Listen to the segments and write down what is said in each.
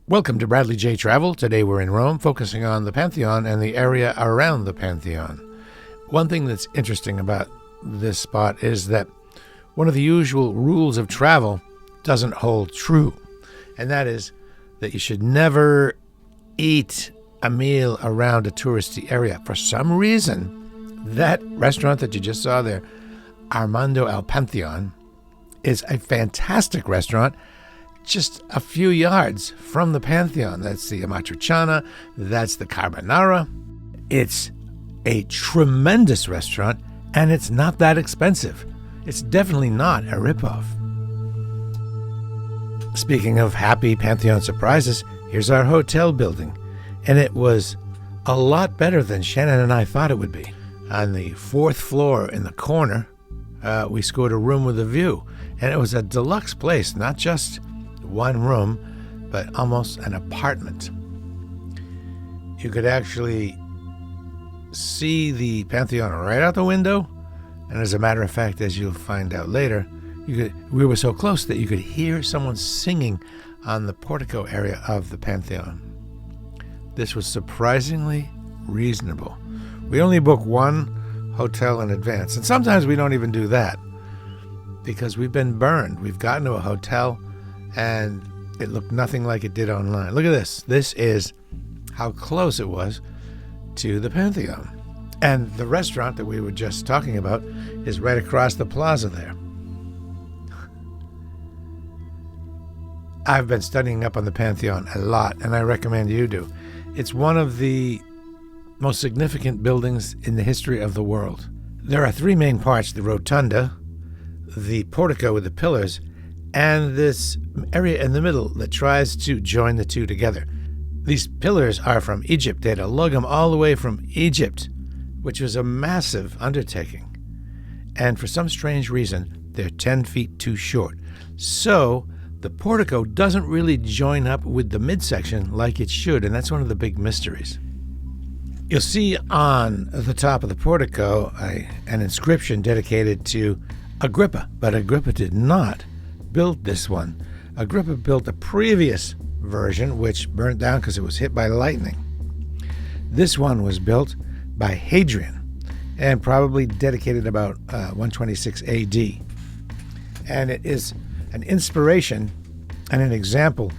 Welcome to Bradley J. Travel. Today we're in Rome, focusing on the Pantheon and the area around the Pantheon. One thing that's interesting about this spot is that one of the usual rules of travel doesn't hold true, and that is that you should never eat a meal around a touristy area. For some reason, that restaurant that you just saw there, Amarndo al Pantheon, is a fantastic restaurant just a few yards from the Pantheon. That's the amatriciana, that's the carbonara. It's a tremendous restaurant, and it's not that expensive. It's definitely not a ripoff. Speaking of happy Pantheon surprises, here's our hotel building, and it was a lot better than Shannon and I thought it would be. On the fourth floor in the corner, we scored a room with a view, and it was a deluxe place, not just one room, but almost an apartment. You could actually see the Pantheon right out the window, and as a matter of fact, as you'll find out later, we were so close that you could hear someone singing on the portico area of the Pantheon. This was surprisingly reasonable. We only book one hotel in advance, and sometimes we don't even do that because we've been burned. We've gotten to a hotel and it looked nothing like it did online. Look at this. This is how close it was to the Pantheon. And the restaurant that we were just talking about is right across the plaza there. I've been studying up on the Pantheon a lot, and I recommend you do. It's one of the most significant buildings in the history of the world. There are three main parts: the rotunda, the portico with the pillars, and this area in the middle that tries to join the two together. These pillars are from Egypt. They had to lug them all the way from Egypt, which was a massive undertaking. And for some strange reason, they're 10 feet too short. So the portico doesn't really join up with the midsection like it should, and that's one of the big mysteries. You'll see on the top of the portico an inscription dedicated to Agrippa, but Agrippa did not build this one. Agrippa built a previous version, which burnt down because it was hit by lightning. This one was built by Hadrian and probably dedicated about 126 AD. And it is an inspiration and an example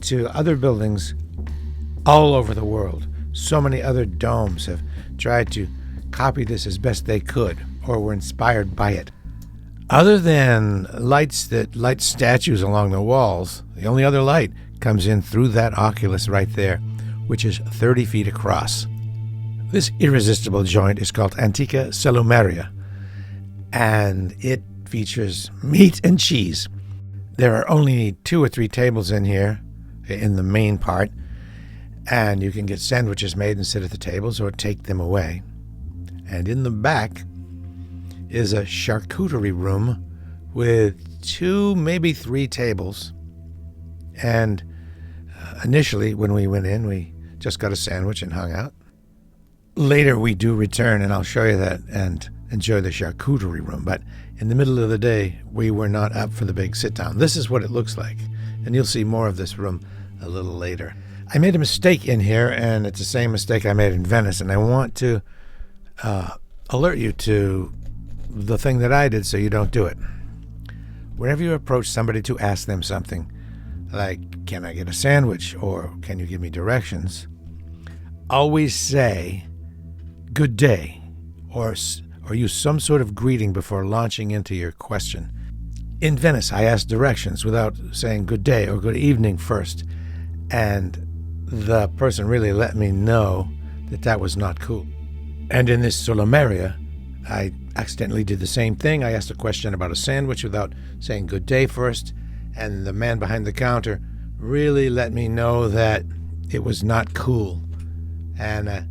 to other buildings all over the world. So many other domes have tried to copy this as best they could or were inspired by it. Other than lights that light statues along the walls, the only other light comes in through that oculus right there, which is 30 feet across. This irresistible joint is called Antica Salumeria, and it features meat and cheese. There are only 2 or 3 tables in here, in the main part, and you can get sandwiches made and sit at the tables or take them away. And in the back is a charcuterie room with 2, maybe 3 tables. And initially, when we went in, we just got a sandwich and hung out. Later, we do return, and I'll show you that, and enjoy the charcuterie room. But in the middle of the day, we were not up for the big sit-down. This is what it looks like, and you'll see more of this room a little later. I made a mistake in here, and it's the same mistake I made in Venice, and I want to alert you to the thing that I did so you don't do it. Whenever you approach somebody to ask them something, like, can I get a sandwich, or can you give me directions, always say, good day, or use some sort of greeting before launching into your question. In Venice, I asked directions without saying good day or good evening first, and the person really let me know that that was not cool. And in this Salumeria, I accidentally did the same thing. I asked a question about a sandwich without saying good day first, and the man behind the counter really let me know that it was not cool. And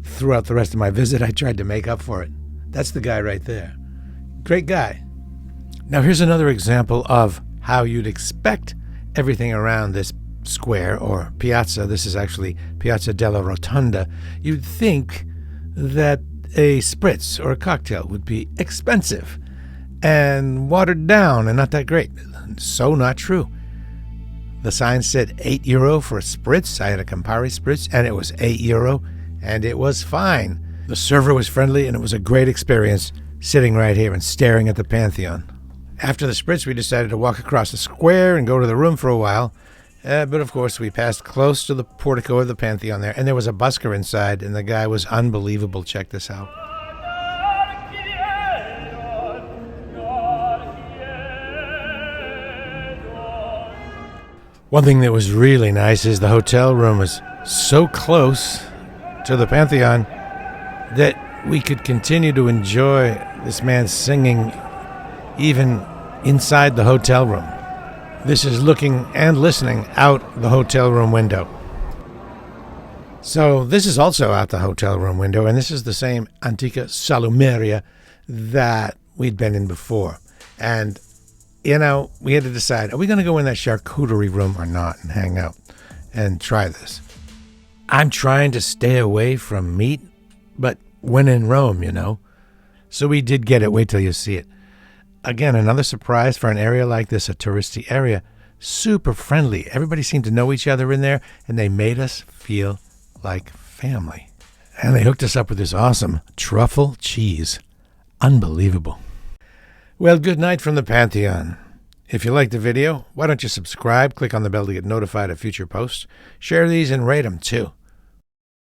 throughout the rest of my visit, I tried to make up for it. That's the guy right there. Great guy. Now here's another example of how you'd expect everything around this square or piazza. This is actually Piazza della Rotonda. You'd think that a spritz or a cocktail would be expensive and watered down and not that great. So not true. The sign said €8 for a spritz. I had a Campari spritz, and it was €8, and it was fine. The server was friendly, and it was a great experience sitting right here and staring at the Pantheon. After the spritz, we decided to walk across the square and go to the room for a while. But of course, we passed close to the portico of the Pantheon there, and there was a busker inside, and the guy was unbelievable. Check this out. One thing that was really nice is the hotel room was so close to the Pantheon that we could continue to enjoy this man singing even inside the hotel room. This is looking and listening out the hotel room window. So this is also out the hotel room window, and this is the same Antica Salumeria that we'd been in before. And, you know, we had to decide, are we going to go in that charcuterie room or not and hang out and try this? I'm trying to stay away from meat, but when in Rome, you know. So we did get it. Wait till you see it. Again, another surprise for an area like this, a touristy area. Super friendly. Everybody seemed to know each other in there, and they made us feel like family. And they hooked us up with this awesome truffle cheese. Unbelievable. Well, good night from the Pantheon. If you liked the video, why don't you subscribe, click on the bell to get notified of future posts, share these, and rate them too.